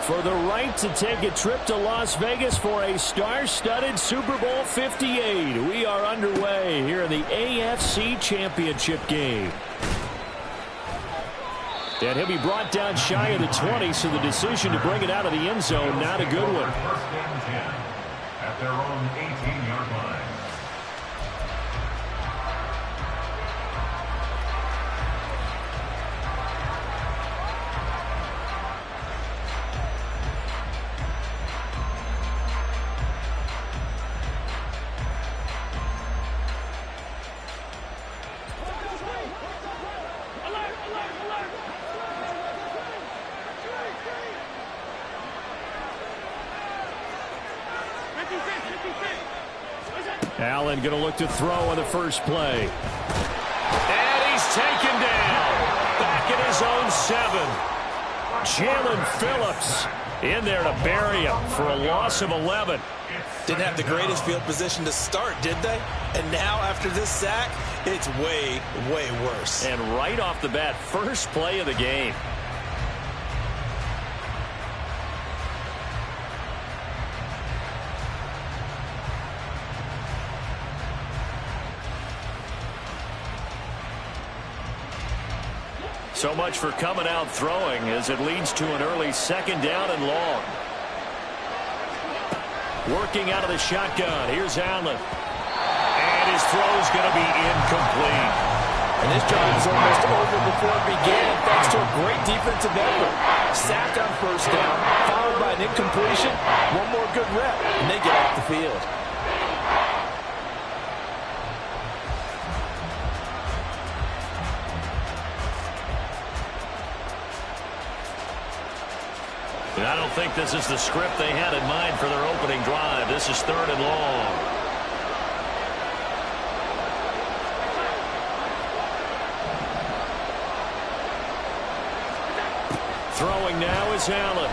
for the right to take a trip to Las Vegas for a star-studded Super Bowl 58. We are underway here in the AFC Championship game. And he'll be brought down shy of the 20, so the decision to bring it out of the end zone, not a good one. First and 10 at their own 18-yard line. Allen going to look to throw on the first play. And he's taken down. Back at his own 7. Jalen Phillips in there to bury him for a loss of 11. Didn't have the greatest field position to start, did they? And now after this sack, it's way, way worse. And right off the bat, first play of the game. So much for coming out throwing as it leads to an early second down and long. Working out of the shotgun. Here's Allen. And his throw's going to be incomplete. And this drive is almost over before it began thanks to a great defensive effort. Sack on first down, followed by an incompletion. One more good rep, and they get off the field. And I don't think this is the script they had in mind for their opening drive. This is third and long. Throwing now is Allen.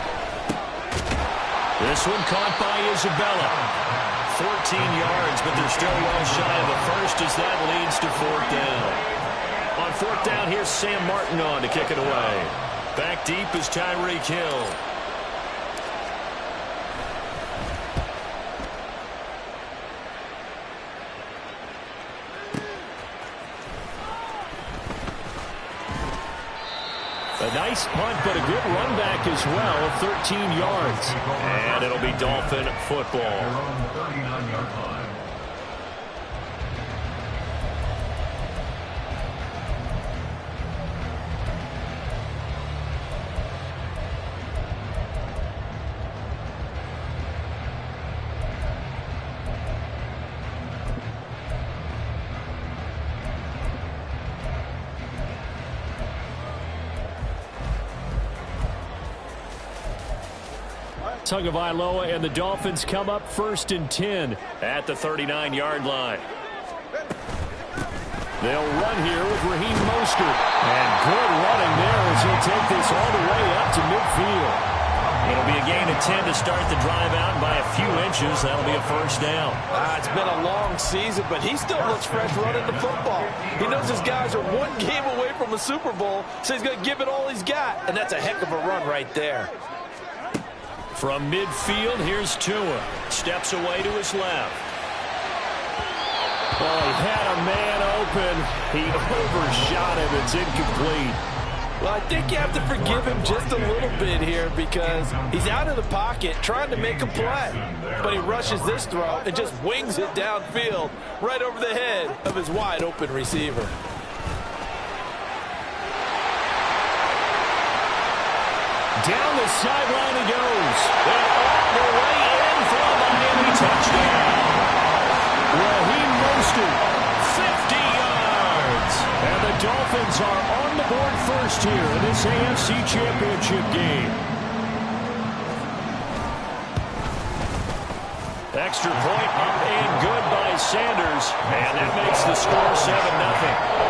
This one caught by Isabella. 14 yards, but they're still well shy of the first as that leads to fourth down. On fourth down, here's Sam Martin on to kick it away. Back deep is Tyreek Hill. A nice punt, but a good run back as well of 13 yards. And it'll be Dolphin football. Their own 39-yard line. Tagovailoa and the Dolphins come up first and 10 at the 39-yard line. They'll run here with Raheem Mostert. And good running there as he'll take this all the way up to midfield. It'll be a gain of 10 to start the drive out by a few inches. That'll be a first down. It's been a long season, but he still looks fresh running the football. He knows his guys are one game away from a Super Bowl, so he's going to give it all he's got. And that's a heck of a run right there. From midfield, here's Tua. Steps away to his left. Oh, he had a man open. He overshot him. It's incomplete. Well, I think you have to forgive him just a little bit here because he's out of the pocket trying to make a play. But he rushes this throw and just wings it downfield right over the head of his wide open receiver. Down the sideline he goes. And all the way in for a Miami touchdown. Raheem Mostert, 50 yards. And the Dolphins are on the board first here in this AFC Championship game. Extra point up and good by Sanders. And that makes the score 7-0.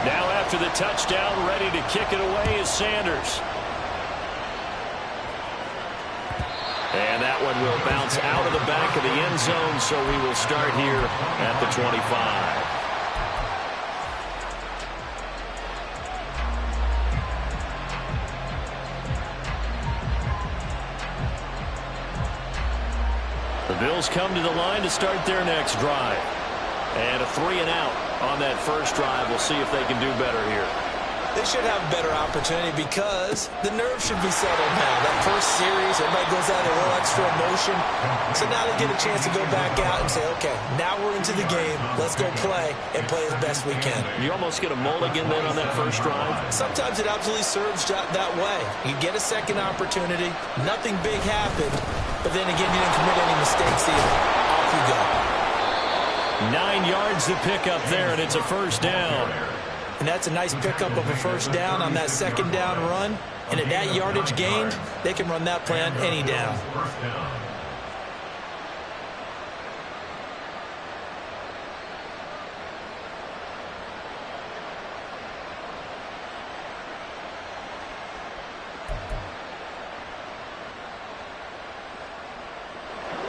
Now after the touchdown, ready to kick it away is Sanders. And that one will bounce out of the back of the end zone, so we will start here at the 25. The Bills come to the line to start their next drive. And a 3 and out on that first drive. We'll see if they can do better here. They should have a better opportunity because the nerves should be settled now. That first series, everybody goes out a little extra emotion. So now they get a chance to go back out and say, okay, now we're into the game. Let's go play and play as best we can. You almost get a mulligan then on that first drive? Sometimes it absolutely serves that way. You get a second opportunity. Nothing big happened. But then again, you didn't commit any mistakes either. Off you go. 9 yards to pick up there, and it's a first down. And that's a nice pickup of a first down on that second down run. And at that yardage gained, they can run that play on any down.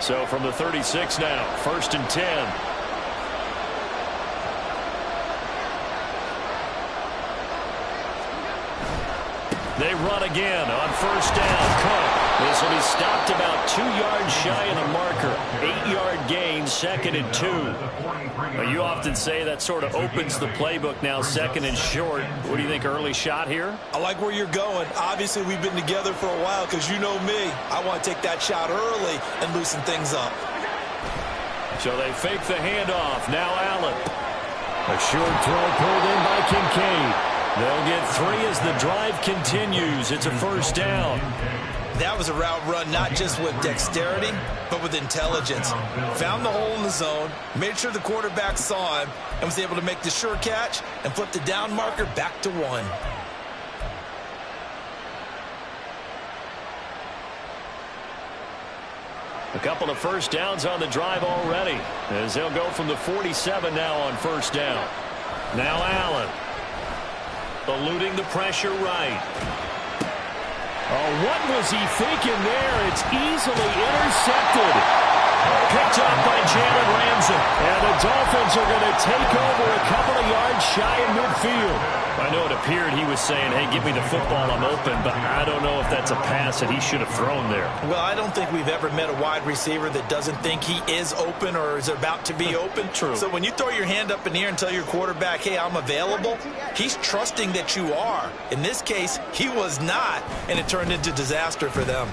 So from the 36 now, 1st and 10. They run again on first down. Cook. This will be stopped about 2 yards shy of the marker. 8-yard gain, 2nd and 2. Well, you often say that sort of opens the playbook now, 2nd and short. What do you think, early shot here? I like where you're going. Obviously, we've been together for a while because you know me. I want to take that shot early and loosen things up. So they fake the handoff. Now Allen. A short throw pulled in by Kincaid. They'll get 3 as the drive continues. It's a first down. That was a route run not just with dexterity, but with intelligence. Found the hole in the zone, made sure the quarterback saw him, and was able to make the sure catch and flip the down marker back to 1. A couple of first downs on the drive already, as they'll go from the 47 now on first down. Now Allen. Eluding the pressure right. Oh, what was he thinking there? It's easily intercepted. Picked up by Jalen Ramsey. And the Dolphins are going to take over a couple of yards shy of midfield. I know it appeared he was saying, hey, give me the football, I'm open, but I don't know if that's a pass that he should have thrown there. Well, I don't think we've ever met a wide receiver that doesn't think he is open or is about to be open. True. So when you throw your hand up in the air and tell your quarterback, hey, I'm available, he's trusting that you are. In this case, he was not, and it turned into disaster for them.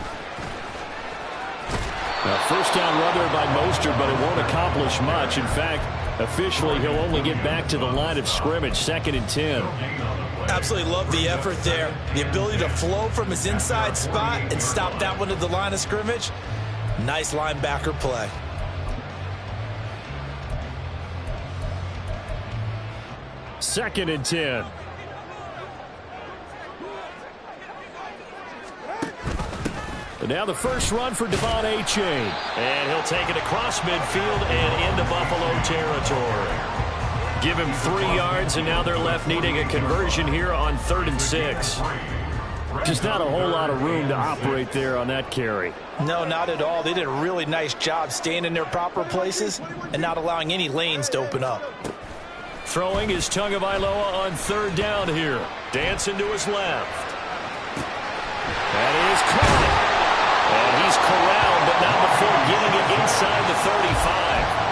Now, first down run there by Mostert, but it won't accomplish much. In fact, officially, he'll only get back to the line of scrimmage, 2nd and 10. Absolutely love the effort there. The ability to flow from his inside spot and stop that one at the line of scrimmage. Nice linebacker play. Second and 10. And now the first run for Devon Achane. And he'll take it across midfield and into Buffalo territory. Give him 3 yards, and now they're left needing a conversion here on 3rd and 6. Just not a whole lot of room to operate there on that carry. No, not at all. They did a really nice job staying in their proper places and not allowing any lanes to open up. Throwing is Tagovailoa on 3rd down here. Dancing to his left. That is caught. And he's corralled, but not before getting it inside the 35.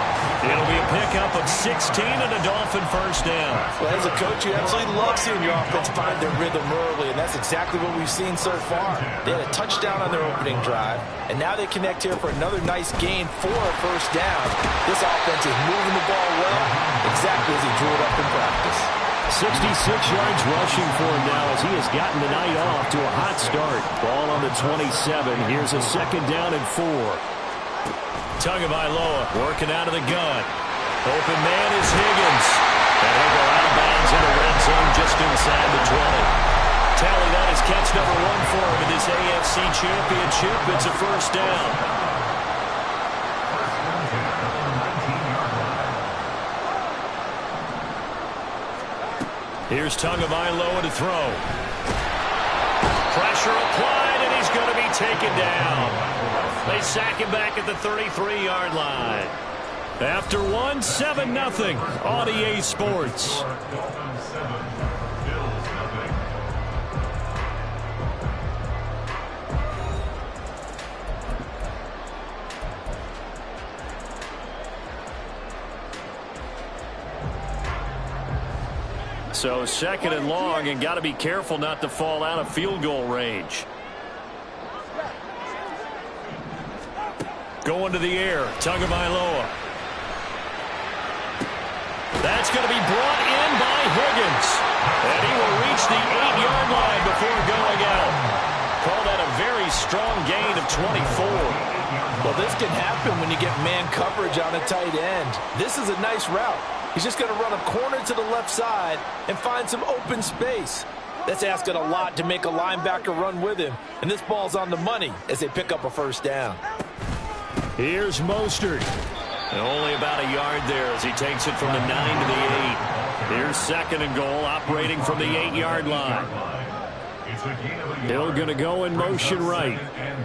It'll be a pickup of 16 and a Dolphin first down. Well, as a coach, you absolutely love seeing your offense find their rhythm early, and that's exactly what we've seen so far. They had a touchdown on their opening drive, and now they connect here for another nice gain for a first down. This offense is moving the ball well, exactly as he drew it up in practice. 66 yards rushing for him now as he has gotten the night off to a hot start. Ball on the 27. Here's a 2nd down and 4. Tagovailoa working out of the gun. Open man is Higgins. And he'll go out of bounds in the red zone just inside the 20. Tally, that is catch number 1 for him in this AFC Championship. It's a first down. Here's Tagovailoa to throw. Pressure applied, and he's going to be taken down. They sack him back at the 33-yard line. After 1, 7-0 on EA Sports. So second and long, and got to be careful not to fall out of field goal range. Going to the air, Tagovailoa. That's going to be brought in by Higgins. And he will reach the 8-yard line before going out. Call that a very strong gain of 24. Well, this can happen when you get man coverage on a tight end. This is a nice route. He's just going to run a corner to the left side and find some open space. That's asking a lot to make a linebacker run with him. And this ball's on the money as they pick up a first down. Here's Mostert. And only about a yard there as he takes it from the 9 to the 8. Here's second and goal, operating from the 8-yard line. Hill going to go in motion right. And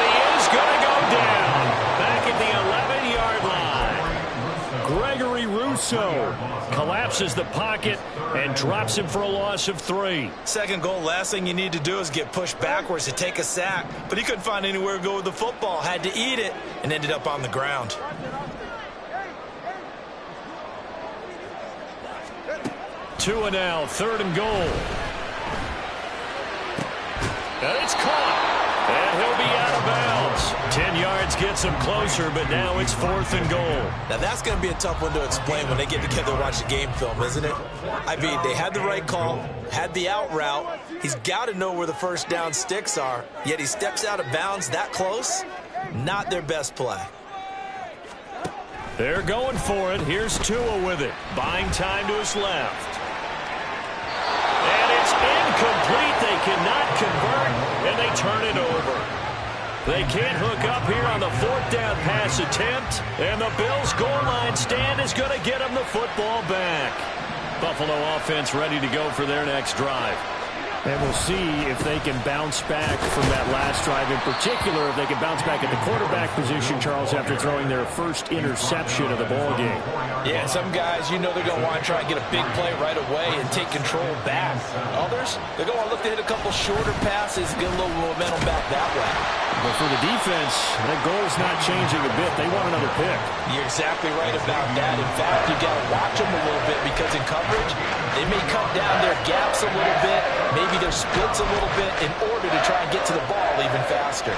he is going to go down. Back at the 11-yard line. Gregory Rousseau collapses the pocket and drops him for a loss of 3. Second goal, last thing you need to do is get pushed backwards to take a sack. But he couldn't find anywhere to go with the football. Had to eat it and ended up on the ground. Two and now, third and goal. And it's caught. And he'll be out of bounds. 10 yards gets him closer, but now it's fourth and goal. Now that's going to be a tough one to explain when they get together and watch the game film, isn't it? I mean, they had the right call, had the out route. He's got to know where the first down sticks are, yet he steps out of bounds that close. Not their best play. They're going for it. Here's Tua with it. Buying time to his left. And it's incomplete. They cannot convert, and they turn it over. They can't hook up here on the fourth down pass attempt, and the Bills' goal line stand is going to get them the football back. Buffalo offense ready to go for their next drive. And we'll see if they can bounce back from that last drive. In particular, if they can bounce back at the quarterback position, Charles, after throwing their first interception of the ball game. Yeah, some guys, you know they're going to want to try and get a big play right away and take control back. Others, they're going to look to hit a couple shorter passes, get a little momentum back that way. But for the defense, that goal's not changing a bit. They want another pick. You're exactly right about that. In fact, you've got to watch them a little bit because in coverage, they may cut down their gaps a little bit, maybe their splits a little bit in order to try and get to the ball even faster.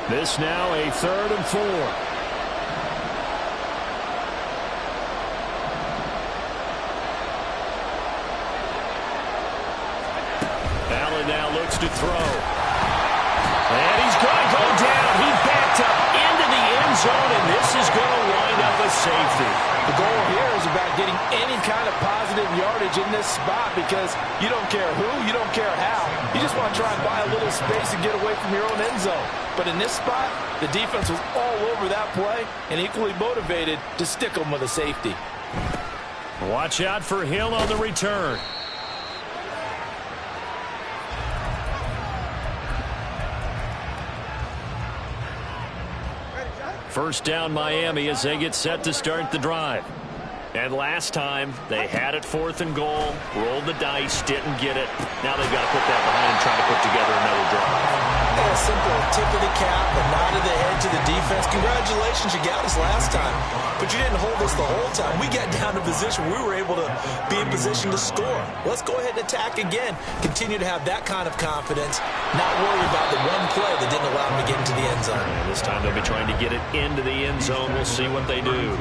This now a third and 4. Allen now looks to throw. And he's going to go down. He backed up into the end zone, and this is going to wind up a safety. The goal here is about getting any kind of positive yardage in this spot because you don't care who, you don't care how. You just want to try and buy a little space and get away from your own end zone. But in this spot, the defense was all over that play and equally motivated to stick them with a safety. Watch out for Hill on the return. First down Miami as they get set to start the drive. And last time, they had it fourth and goal, rolled the dice, didn't get it. Now they've got to put that behind and try to put together another drive. A simple tip of the cap, a nod of the head to the defense. Congratulations, you got us last time. But you didn't hold us the whole time. We got down to position. We were able to be in position to score. Let's go ahead and attack again. Continue to have that kind of confidence. Not worry about the one play that didn't allow them to get into the end zone. And this time they'll be trying to get it into the end zone. We'll see what they do.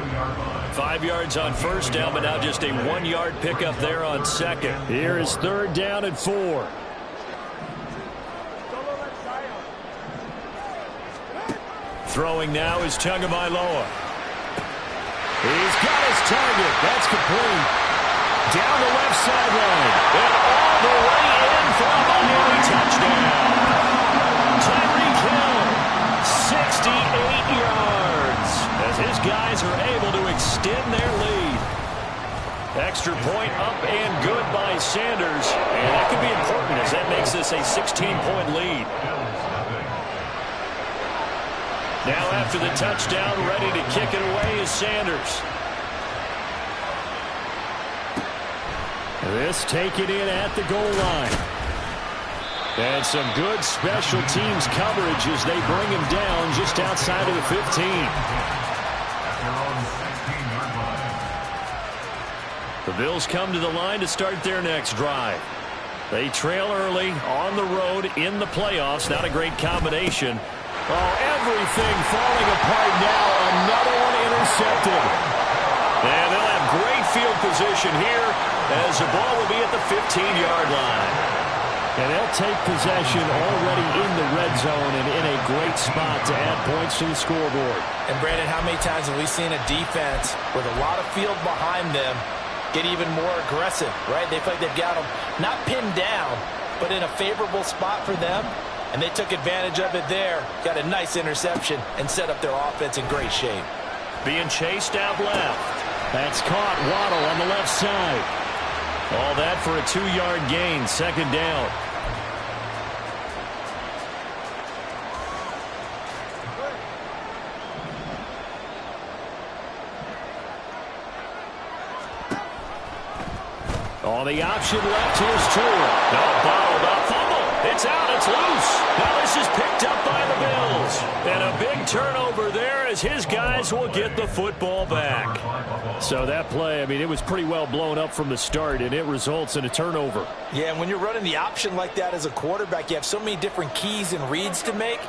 5 yards on first down, but now just a 1-yard pickup there on second. Here is third down and 4. Throwing now is Tagovailoa. He's got his target. That's complete. Down the left sideline. And all the way in for a Miami touchdown. Tyreek Hill, 68 yards. As his guys are able to extend their lead. Extra point up and good by Sanders. And that could be important as that makes this a 16-point lead. Now after the touchdown, ready to kick it away is Sanders. This taken in at the goal line. And some good special teams coverage as they bring him down just outside of the 15. The Bills come to the line to start their next drive. They trail early on the road in the playoffs. Not a great combination. Oh, everything falling apart now. Another one intercepted. And they'll have great field position here as the ball will be at the 15-yard line. And they'll take possession already in the red zone and in a great spot to add points to the scoreboard. And, Brandon, how many times have we seen a defense with a lot of field behind them get even more aggressive, right? They feel like they've got them not pinned down, but in a favorable spot for them. And they took advantage of it there. Got a nice interception and set up their offense in great shape. Being chased out left. That's caught. Waddle on the left side. All that for a 2-yard gain. Second down. On the option left, here's Tua. No, bottled up, fumble. It's out, it's loose. Now this is picked up by the Bills. And a big turnover there as his guys will get the football back. So that play, I mean, it was pretty well blown up from the start, and it results in a turnover. Yeah, and when you're running the option like that as a quarterback, you have so many different keys and reads to make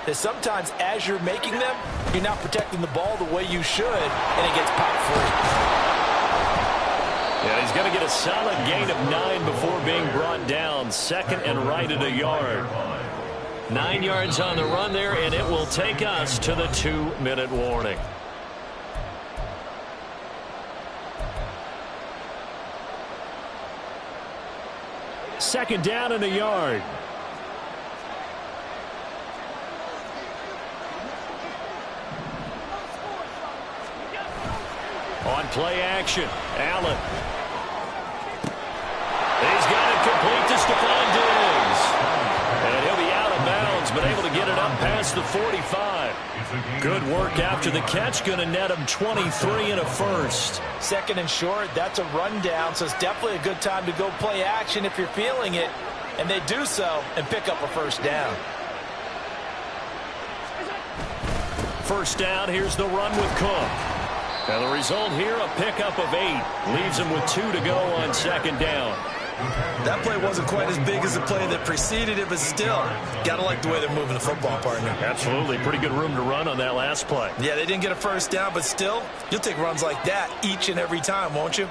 that sometimes as you're making them, you're not protecting the ball the way you should, and it gets popped free. Yeah, he's going to get a solid gain of 9 before being brought down. Second and right at a yard. 9 yards on the run there, and it will take us to the 2-minute warning. Second down and a yard. On play action, Allen. He's got it complete to Stephon Diggs. And he'll be out of bounds, but able to get it up past the 45. Good work after the catch. Going to net him 23 and a first. Second and short, that's a rundown, so it's definitely a good time to go play action if you're feeling it. And they do so and pick up a first down. First down, here's the run with Cook. And the result here, a pickup of 8. Leaves him with 2 to go on second down. That play wasn't quite as big as the play that preceded it, but still, got to like the way they're moving the football, partner. Absolutely. Pretty good room to run on that last play. Yeah, they didn't get a first down, but still, you'll take runs like that each and every time, won't you?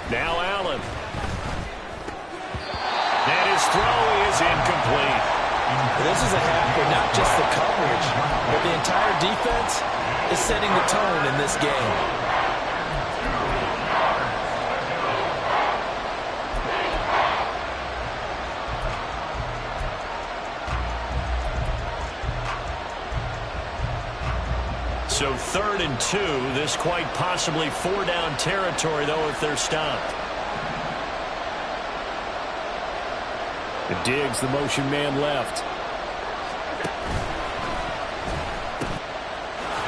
Now Allen. And his throw is incomplete. This is a half where not just the coverage, but the entire defense is setting the tone in this game. So 3rd and 2. This quite possibly 4-down territory, though, if they're stopped. Diggs, the motion man left.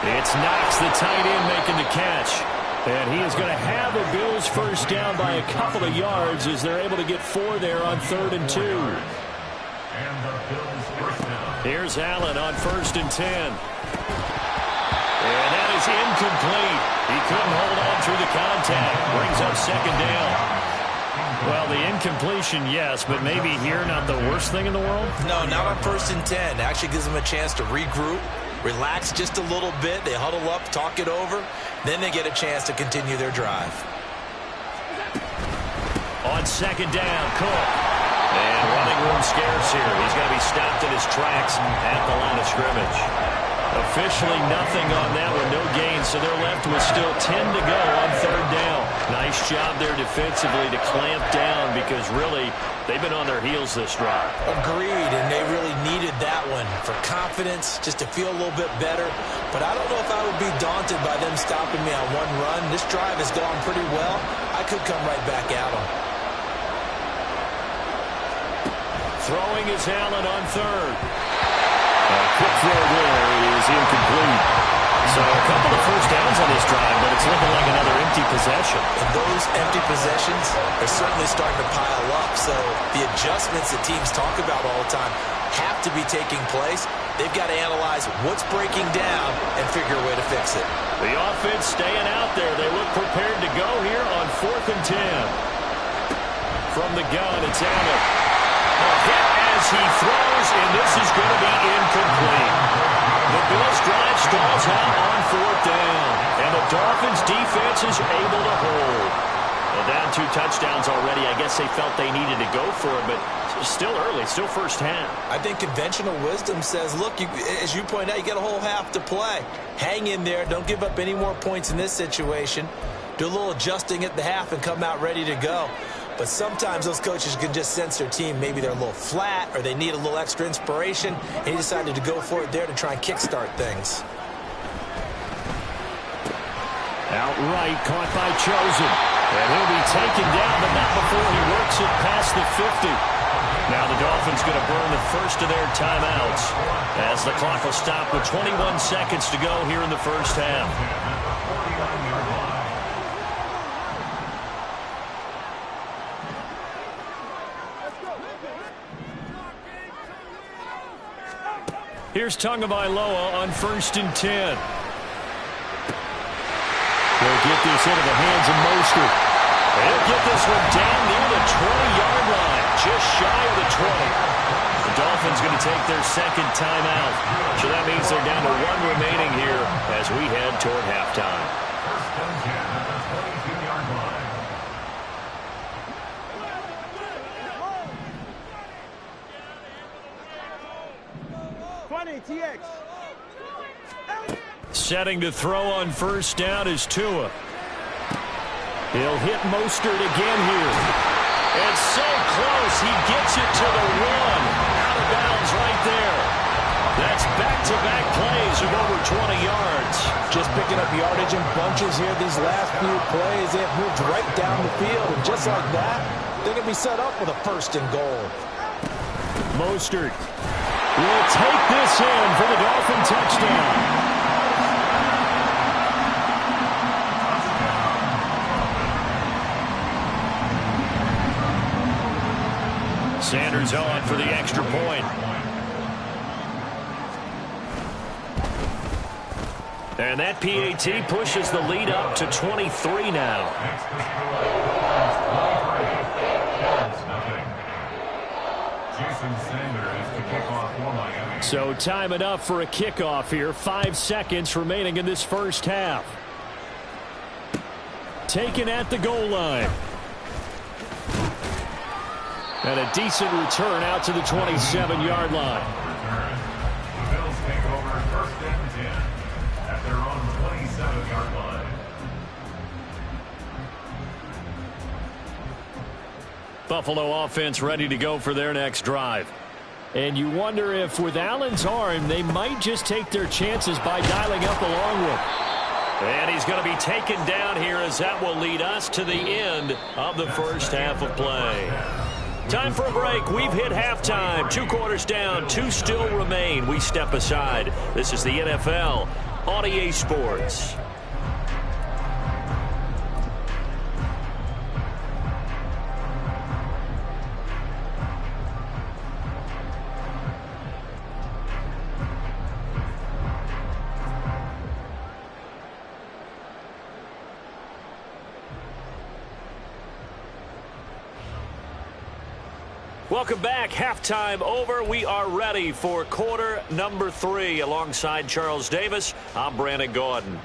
It's Knox, the tight end, making the catch. And he is going to have a Bills first down by a couple of yards as they're able to get 4 there on 3rd and 2. Here's Allen on 1st and 10. And that is incomplete. He couldn't hold on through the contact. Brings up second down. Well, the incompletion, yes, but maybe here not the worst thing in the world? No, not on 1st and 10. Actually gives them a chance to regroup, relax just a little bit. They huddle up, talk it over. Then they get a chance to continue their drive. On second down, Cook. And running room scarce here. He's going to be stopped in his tracks at the line of scrimmage. Officially nothing on that one, no gain, so they're left with still 10 to go on 3rd down. Nice job there defensively to clamp down because really they've been on their heels this drive. Agreed, and they really needed that one for confidence, just to feel a little bit better. But I don't know if I would be daunted by them stopping me on one run. This drive has gone pretty well. I could come right back at them. Throwing is Allen on third. A quick throw there is incomplete. So a couple of first downs on this drive, but it's looking like another empty possession. And those empty possessions are certainly starting to pile up. So the adjustments that teams talk about all the time have to be taking place. They've got to analyze what's breaking down and figure a way to fix it. The offense staying out there. They look prepared to go here on 4th and 10. From the gun, it's Allen. A hit as he throws, and this is going to be incomplete. The Bills' drive stalls out on 4th down, and the Dolphins' defense is able to hold. Well, down 2 touchdowns already. I guess they felt they needed to go for it, but still early, still first half. I think conventional wisdom says, look, as you point out, you got a whole half to play. Hang in there. Don't give up any more points in this situation. Do a little adjusting at the half and come out ready to go. But sometimes those coaches can just sense their team. Maybe they're a little flat or they need a little extra inspiration. And he decided to go for it there to try and kickstart things. Outright caught by Chosen. And he'll be taken down, but not before he works it past the 50. Now the Dolphins going to burn the first of their timeouts as the clock will stop with 21 seconds to go here in the first half. Here's Tagovailoa on 1st and 10. They'll get this into the hands of Mostert. They'll get this one down near the 20-yard line, just shy of the 20. The Dolphins going to take their second timeout. So that means they're down to 1 remaining here as we head toward halftime. 20 TX. Setting to throw on 1st down is Tua. He'll hit Mostert again here. And so close, he gets it to the 1. Out of bounds right there. That's back-to-back plays of over 20 yards. Just picking up yardage in bunches here these last few plays. They have moved right down the field. And just like that, they're going to be set up with a 1st and goal. Mostert will take this in for the Dolphin touchdown. Sanders on for the extra point. And that PAT pushes the lead up to 23 now. So time it up for a kickoff here. 5 seconds remaining in this first half. Taken at the goal line. And a decent return out to the 27-yard line. The Bills take over 1st and 10 at their own 27-yard line. Buffalo offense ready to go for their next drive. And you wonder if with Allen's arm, they might just take their chances by dialing up a long one. And he's going to be taken down here as that will lead us to the end of the first half of play. Time for a break. We've hit halftime. 2 quarters down. 2 still remain. We step aside. This is the NFL on EA Sports. Welcome back. Halftime over. We are ready for quarter number 3. Alongside Charles Davis, I'm Brandon Gordon.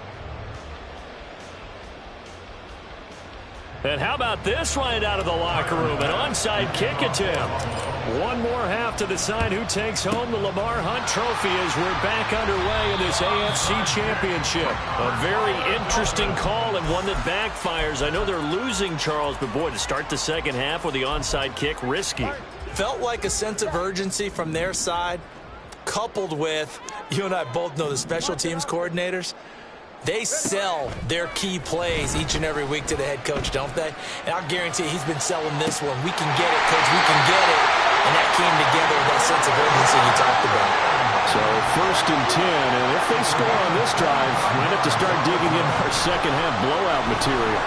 And how about this right out of the locker room? An onside kick attempt. 1 more half to decide who takes home the Lamar Hunt Trophy as we're back underway in this AFC Championship. A very interesting call and one that backfires. I know they're losing, Charles, but boy, to start the second half with the onside kick, risky. Felt like a sense of urgency from their side, coupled with, you and I both know the special teams coordinators. They sell their key plays each and every week to the head coach, don't they? And I'll guarantee he's been selling this one. We can get it, coach. We can get it. and that came together with that sense of urgency you talked about. So 1st and 10, and if they score on this drive, might have to start digging in our second half blowout material.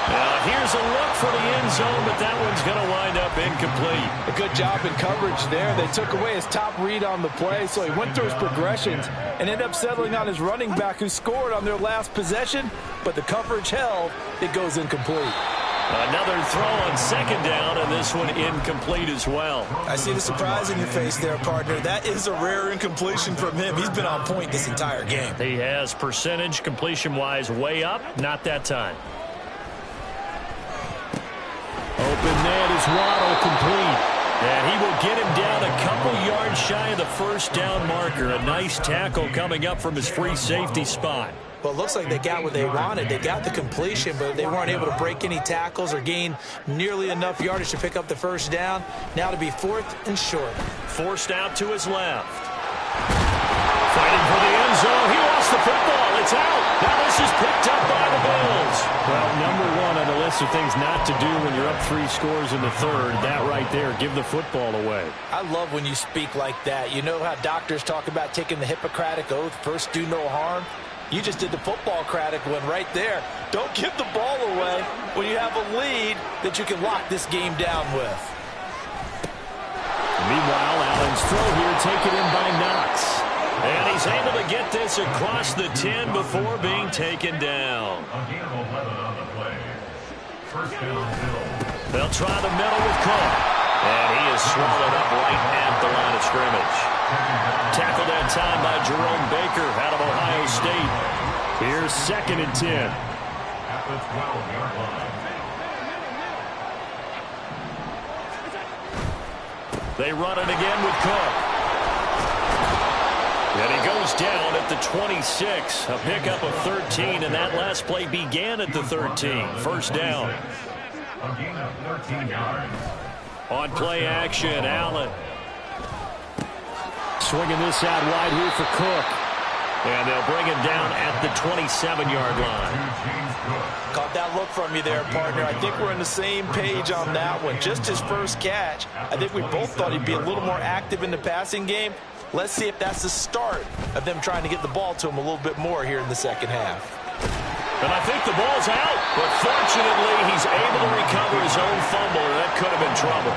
Now here's a look for the end zone, but that one's going to wind up incomplete. A good job in coverage there. They took away his top read on the play, so he went through his progressions and ended up settling on his running back who scored on their last possession, but the coverage held. It goes incomplete. Another throw on 2nd down, and this one incomplete as well. I see the surprise in your face there, partner. That is a rare incompletion from him. He's been on point this entire game. He has percentage completion-wise way up. Not that time. Open net is Waddle, complete. And he will get him down a couple yards shy of the 1st down marker. A nice tackle coming up from his free safety spot. Well, it looks like they got what they wanted. They got the completion, but they weren't able to break any tackles or gain nearly enough yardage to pick up the 1st down. Now to be 4th and short. Forced out to his left. Fighting for the end zone. He lost the football. It's out. Now this is picked up by the Bills. Well, number 1 on the list of things not to do when you're up 3 scores in the 3rd. That right there, give the football away. I love when you speak like that. You know how doctors talk about taking the Hippocratic Oath, first do no harm? You just did the football-cratic one right there. Don't give the ball away when you have a lead that you can lock this game down with. Meanwhile, Allen's throw here taken in by Knox. And he's able to get this across the 10 before being taken down. Again, 11 on the play. 1st down, Bills. They'll try the middle with Cook. And he is swallowed up right at the line of scrimmage. Tackled that time by Jerome Baker out of Ohio State. Here's 2nd and 10. At the 12-yard line. They run it again with Cook. And he goes down at the 26. A pickup of 13, and that last play began at the 13. 1st down. A gain of 13 yards. On play action, Allen. Swinging this out wide here for Cook. And they'll bring him down at the 27-yard line. Caught that look from you there, partner. I think we're on the same page on that one. Just his 1st catch. I think we both thought he'd be a little more active in the passing game. Let's see if that's the start of them trying to get the ball to him a little bit more here in the 2nd half. And I think the ball's out. But fortunately, he's able to recover his own fumble, or that could have been trouble.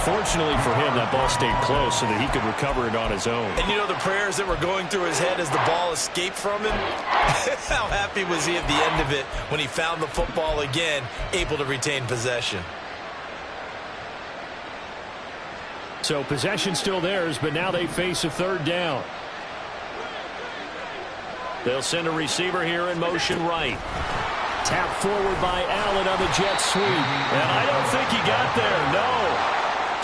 Fortunately for him, that ball stayed close so that he could recover it on his own. And you know the prayers that were going through his head as the ball escaped from him? How happy was he at the end of it when he found the football again, able to retain possession? So possession still theirs, but now they face a 3rd down. They'll send a receiver here in motion right. Tap forward by Allen on the jet sweep. And I don't think he got there, no.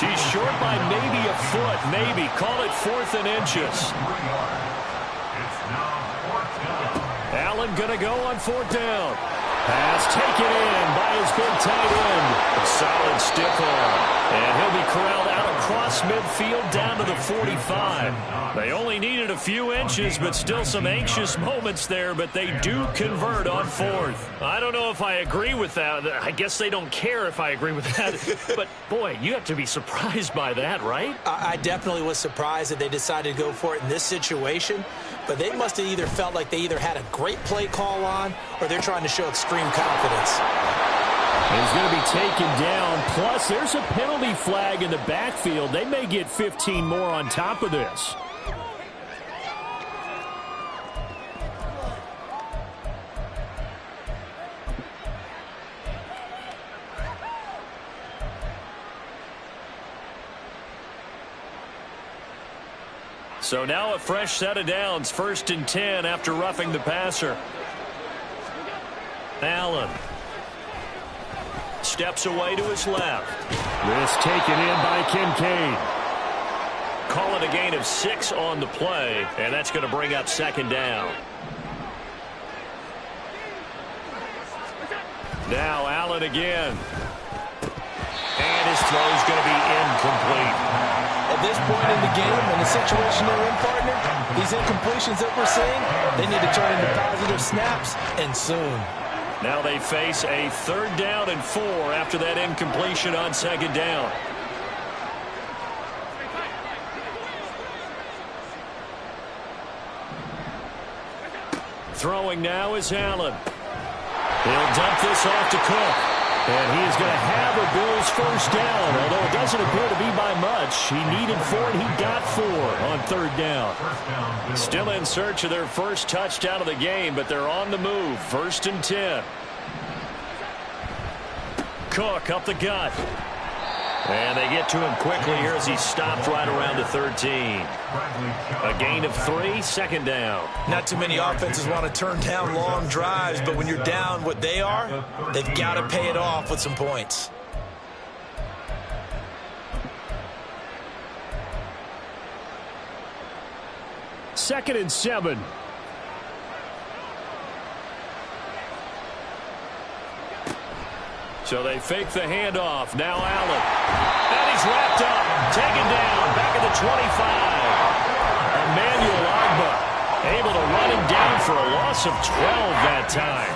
He's short by maybe a foot, maybe. Call it 4th and inches. It's now 4th down. Allen going to go on 4th down. Pass taken in by his big tight end. A solid stiff arm. And he'll be corralled out across midfield down to the 45. They only needed a few inches, but still some anxious moments there, but they do convert on 4th. I don't know if I agree with that. I guess they don't care if I agree with that. But, boy, you have to be surprised by that, right? I definitely was surprised that they decided to go for it in this situation, but they must have either felt like they either had a great play call on or they're trying to show extreme confidence. He's going to be taken down. Plus, there's a penalty flag in the backfield. They may get 15 more on top of this. So now a fresh set of downs. 1st and 10 after roughing the passer. Allen steps away to his left. This taken in by Kincaid. Call it a gain of 6 on the play, and that's going to bring up 2nd down. Now Allen again. And his throw is going to be incomplete. At this point in the game, in the situation they're in, partner, these incompletions that we're seeing, they need to turn into positive snaps, and soon. Now they face a 3rd down and 4 after that incompletion on 2nd down. Throwing now is Allen. He'll dump this off to Cook. And he is going to have a Bills 1st down, although it doesn't appear to be by much. He needed 4, and he got 4 on 3rd down. Still in search of their first touchdown of the game, but they're on the move. 1st and 10. Cook up the gut. And they get to him quickly here as he stopped right around the 13. A gain of 3, 2nd down. Not too many offenses want to turn down long drives, but when you're down what they are, they've got to pay it off with some points. Second and 7. So they fake the handoff. Now Allen. And he's wrapped up. Taken down. Back at the 25. Emmanuel Agba able to run him down for a loss of 12 that time.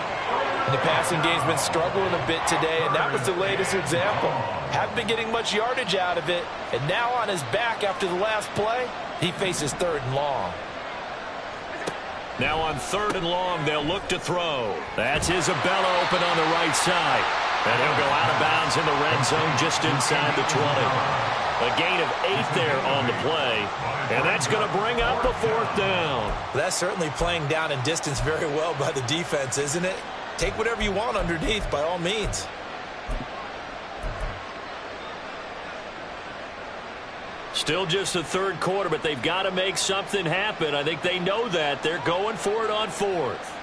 And the passing game's been struggling a bit today, and that was the latest example. Haven't been getting much yardage out of it, and now on his back after the last play, he faces 3rd and long. Now on 3rd and long, they'll look to throw. That's Isabella open on the right side. And he'll go out of bounds in the red zone just inside the 20. A gain of 8 there on the play. And that's going to bring up a 4th down. That's certainly playing down in distance very well by the defense, isn't it? Take whatever you want underneath by all means. Still just the 3rd quarter, but they've got to make something happen. I think they know that. They're going for it on 4th.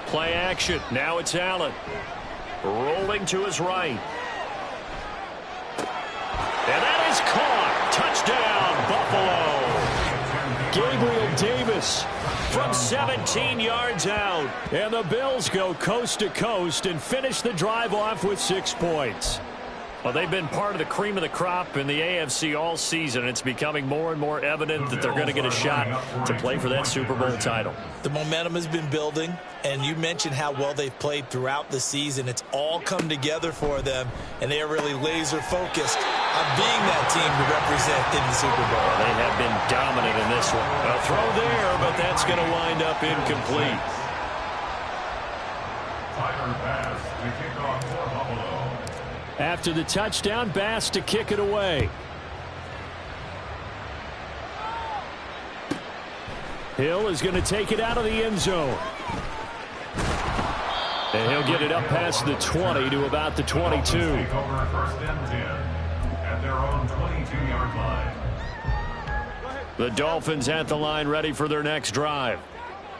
Play action. Now it's Allen. Rolling to his right. And that is caught. Touchdown, Buffalo. Gabriel Davis from 17 yards out. And the Bills go coast to coast and finish the drive off with 6 points. Well, they've been part of the cream of the crop in the AFC all season. It's becoming more and more evident that they're going to get a shot to play for that Super Bowl title. The momentum has been building, and you mentioned how well they've played throughout the season. It's all come together for them, and they are really laser-focused on being that team to represent in the Super Bowl. They have been dominant in this one. A throw there, but that's going to wind up incomplete. Final pass to kick off for Buffalo. After the touchdown, Bass to kick it away. Hill is going to take it out of the end zone. And he'll get it up past the 20 to about the 22. Take over 1st and 10 at their own 22-yard line. The Dolphins at the line ready for their next drive.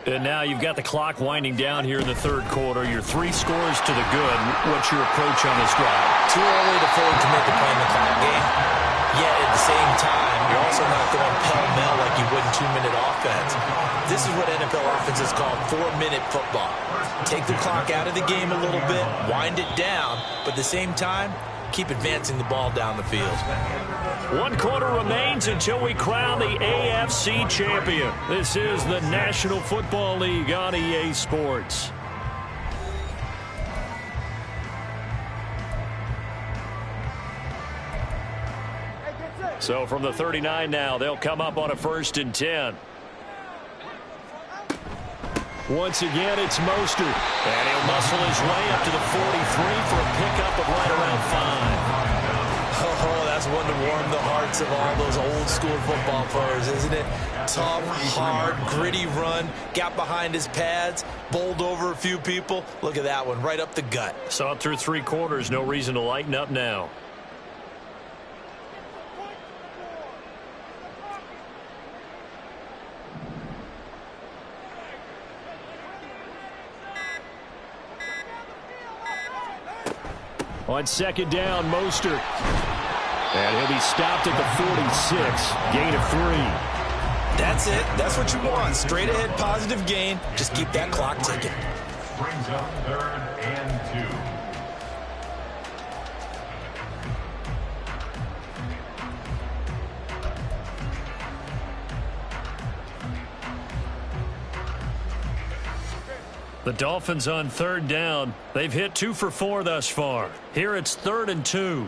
And now you've got the clock winding down here in the 3rd quarter. You're 3 scores to the good. What's your approach on this drive? Too early to fully commit to playing the clock game. Yet at the same time, you're also not going pell-mell like you would in 2-minute offense. This is what NFL offenses call 4-minute football. Take the clock out of the game a little bit, wind it down, but at the same time, keep advancing the ball down the field. 1 quarter remains until we crown the AFC champion. This is the National Football League on EA Sports. So from the 39 now, they'll come up on a 1st and 10. Once again, it's Mostert. And he'll muscle his way up to the 43 for a pickup of right around 5. Oh, that's one to warm the hearts of all those old-school football players, isn't it? Tough, hard, gritty run. Got behind his pads, bowled over a few people. Look at that one, right up the gut. Saw it through 3 quarters. No reason to lighten up now. On 2nd down, Mostert. And he'll be stopped at the 46. Gain of 3. That's it. That's what you want. Straight ahead positive gain. Just keep that clock ticking. Brings up 3rd and 2. The Dolphins on third down. They've hit 2 for 4 thus far. Here it's 3rd and 2.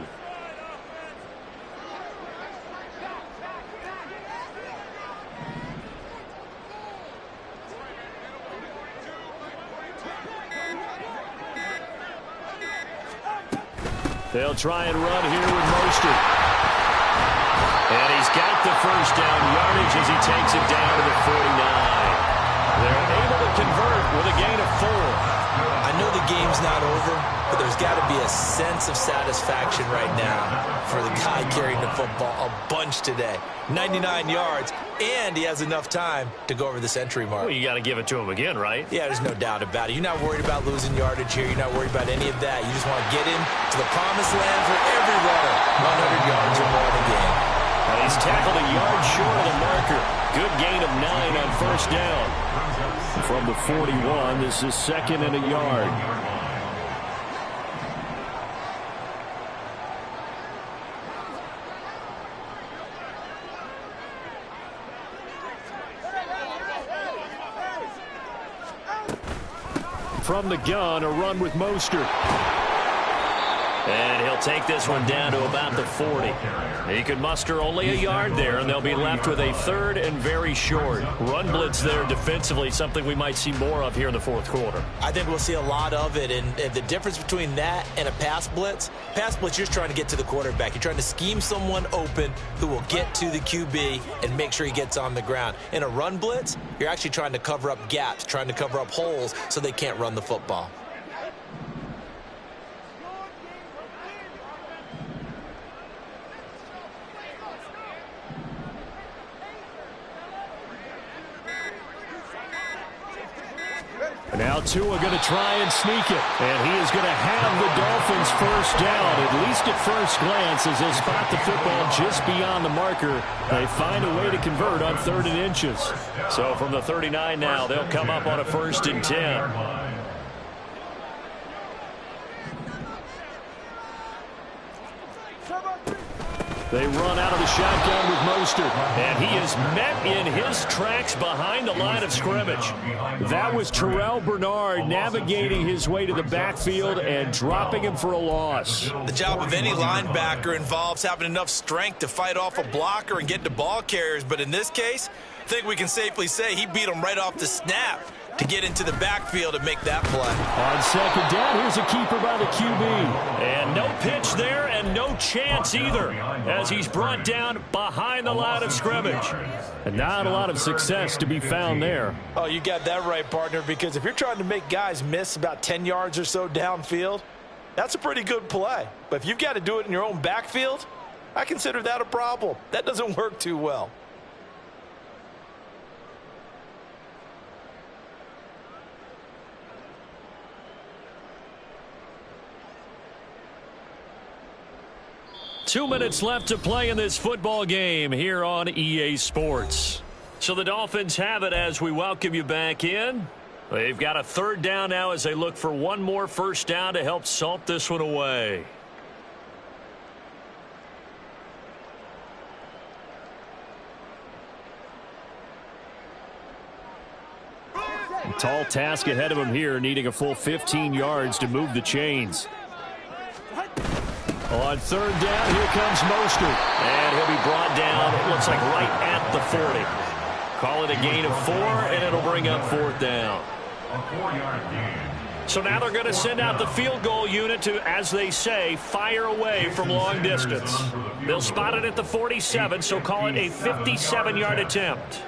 They'll try and run here with Mostert. And he's got the first down yardage as he takes it down to the 49. They're able to convert with a gain of 4. I know the game's not over, but there's got to be a sense of satisfaction right now for the guy carrying the football a bunch today. 99 yards, and he has enough time to go over the century mark. Well, you got to give it to him again, right? Yeah, there's no doubt about it. You're not worried about losing yardage here. You're not worried about any of that. You just want to get him to the promised land for every runner. 100 yards or more in a game. He's tackled a yard short of the marker. Good gain of 9 on first down. From the 41, this is 2nd and a yard. From the gun, a run with Mostert. And he'll take this one down to about the 40. He could muster only a yard there, and they'll be left with a 3rd and very short. Run blitz there defensively, something we might see more of here in the 4th quarter. I think we'll see a lot of it, and the difference between that and a pass blitz, you're just trying to get to the quarterback. You're trying to scheme someone open who will get to the QB and make sure he gets on the ground. In a run blitz, you're actually trying to cover up gaps, trying to cover up holes so they can't run the football. Now Tua going to try and sneak it. And he is going to have the Dolphins first down, at least at first glance, as they spot the football just beyond the marker. They find a way to convert on 3rd and inches. So from the 39 now, they'll come up on a 1st and 10. They run out of the shotgun with Mostert, and he is met in his tracks behind the line of scrimmage. That was Terrell Bernard navigating his way to the backfield and dropping him for a loss. The job of any linebacker involves having enough strength to fight off a blocker and get to ball carriers, but in this case, I think we can safely say he beat him right off the snap to get into the backfield and make that play. On 2nd down, here's a keeper by the QB. And no pitch there and no chance either as he's brought down behind the line of scrimmage. And not a lot of success to be found there. Oh, you got that right, partner, because if you're trying to make guys miss about 10 yards or so downfield, that's a pretty good play. But if you've got to do it in your own backfield, I consider that a problem. That doesn't work too well. Two minutes left to play in this football game here on EA Sports. So the Dolphins have it as we welcome you back in. They've got a 3rd down now as they look for one more first down to help salt this one away. A tall task ahead of him here, needing a full 15 yards to move the chains. On 3rd down, here comes Mostert. And he'll be brought down, it looks like right at the 40. Call it a gain of 4, and it'll bring up 4th down. A 4-yard gain. So now they're going to send out the field goal unit to, as they say, fire away from long distance. They'll spot it at the 47, so call it a 57-yard attempt.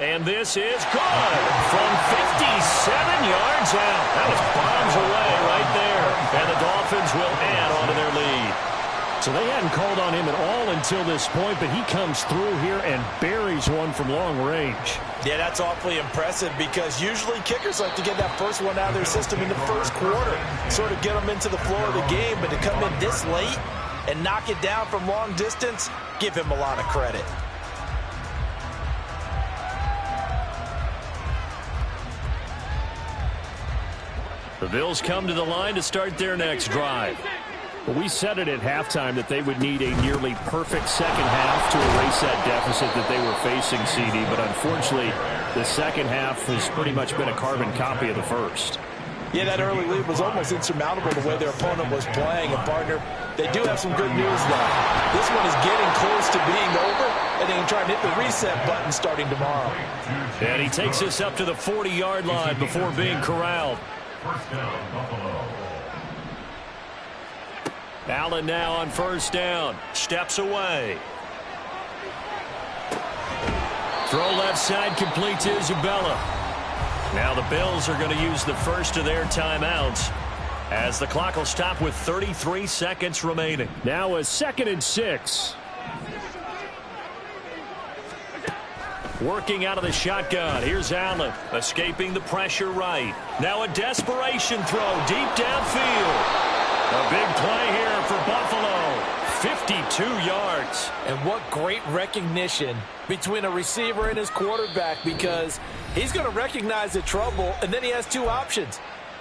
And this is good from 57 yards out. That was bombs away right there. And the Dolphins will add on to their lead. So they hadn't called on him at all until this point, but he comes through here and buries one from long range. Yeah, that's awfully impressive because usually kickers like to get that first one out of their system in the first quarter, sort of get them into the flow of the game, but to come in this late, and knock it down from long distance, give him a lot of credit. The Bills come to the line to start their next drive. Well, we said it at halftime that they would need a nearly perfect second half to erase that deficit that they were facing, CD. But unfortunately, the second half has pretty much been a carbon copy of the first. Yeah, that early lead was almost insurmountable the way their opponent was playing. And, partner, they do have some good news, though. This one is getting close to being over, and they can try and hit the reset button starting tomorrow. And he takes us up to the 40-yard line before being corralled. First down, Buffalo. Allen now on first down. Steps away. Throw left side, complete to Isabella. Now the Bills are going to use the first of their timeouts as the clock will stop with 33 seconds remaining. Now a 2nd and 6. Working out of the shotgun. Here's Allen escaping the pressure right. Now a desperation throw deep downfield. A big play here for Buffalo. 52 yards. And what great recognition between a receiver and his quarterback, because he's going to recognize the trouble, and then he has two options.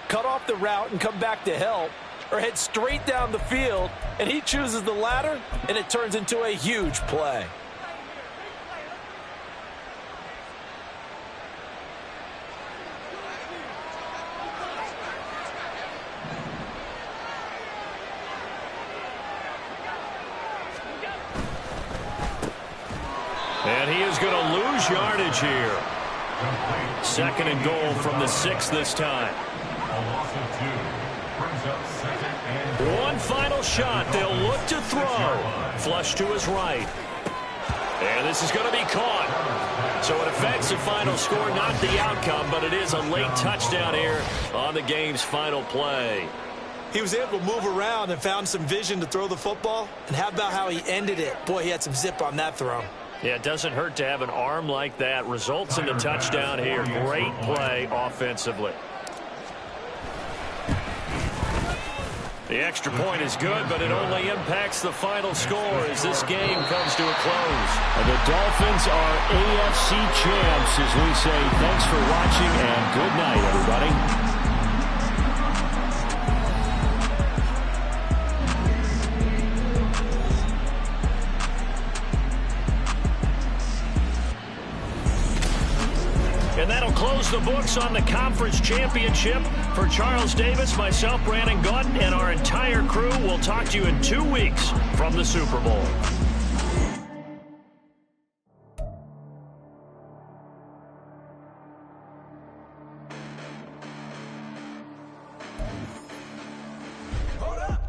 Cut off the route and come back to help, or head straight down the field, and he chooses the latter, and it turns into a huge play. And he is going to lose yardage here. 2nd and goal from the 6 this time. A loss of 2. Brings up 2nd and goal. One final shot. They'll look to throw. Flush to his right. And this is going to be caught. So it affects the final score, not the outcome, but it is a late touchdown here on the game's final play. He was able to move around and found some vision to throw the football. And how about how he ended it? Boy, he had some zip on that throw. Yeah, it doesn't hurt to have an arm like that. Results in the touchdown here. Great play offensively. The extra point is good, but it only impacts the final score as this game comes to a close. And the Dolphins are AFC champs as we say thanks for watching and good night, everybody. And that'll close the books on the conference championship. For Charles Davis, myself, Brandon Gaudin, and our entire crew, we'll talk to you in 2 weeks from the Super Bowl.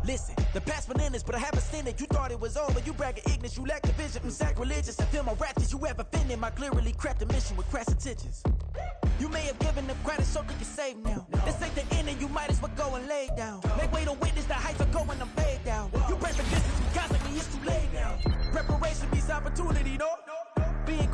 Listen, the past bananas, but I haven't seen it. You thought it was over, you bragging ignorance, you lack the vision. Sacrilegious, I feel my wrath. Did you ever offended? My clearly craft a mission with crass intentions. You may have given them credit so they can save now. This ain't the end and you might as well go and lay down. Make way to witness the heights are going, I'm paid down. You pray for distance, you constantly, it's too late now. Preparation beats opportunity, no? Being